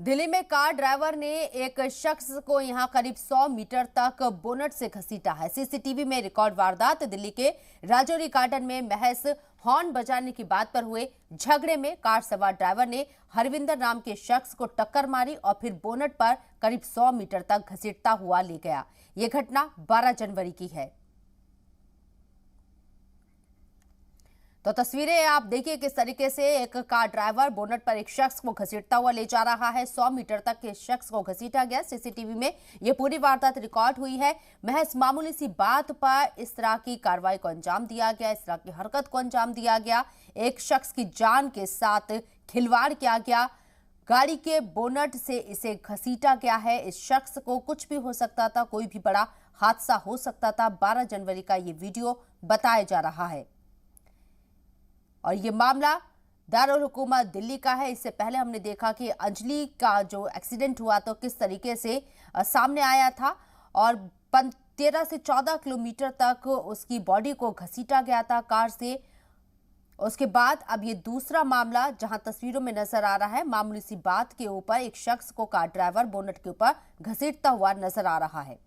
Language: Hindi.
दिल्ली में कार ड्राइवर ने एक शख्स को यहां करीब 100 मीटर तक बोनट से घसीटा है। सीसीटीवी में रिकॉर्ड वारदात दिल्ली के राजौरी गार्डन में महज हॉर्न बजाने की बात पर हुए झगड़े में कार सवार ड्राइवर ने हरविंदर नाम के शख्स को टक्कर मारी और फिर बोनट पर करीब 100 मीटर तक घसीटता हुआ ले गया। यह घटना 12 जनवरी की है। तो तस्वीरें आप देखिए किस तरीके से एक कार ड्राइवर बोनट पर एक शख्स को घसीटता हुआ ले जा रहा है। 100 मीटर तक के शख्स को घसीटा गया। सीसीटीवी में ये पूरी वारदात रिकॉर्ड हुई है। महज मामूली सी बात पर इस तरह की कार्रवाई को अंजाम दिया गया, इस तरह की हरकत को अंजाम दिया गया। एक शख्स की जान के साथ खिलवाड़ किया गया। गाड़ी के बोनट से इसे घसीटा गया है। इस शख्स को कुछ भी हो सकता था, कोई भी बड़ा हादसा हो सकता था। 12 जनवरी का ये वीडियो बताया जा रहा है और ये मामला दारुल हुकूमत दिल्ली का है। इससे पहले हमने देखा कि अंजलि का जो एक्सीडेंट हुआ तो किस तरीके से सामने आया था और 13 से 14 किलोमीटर तक उसकी बॉडी को घसीटा गया था कार से। उसके बाद अब ये दूसरा मामला जहां तस्वीरों में नजर आ रहा है, मामूली सी बात के ऊपर एक शख्स को कार ड्राइवर बोनट के ऊपर घसीटता हुआ नजर आ रहा है।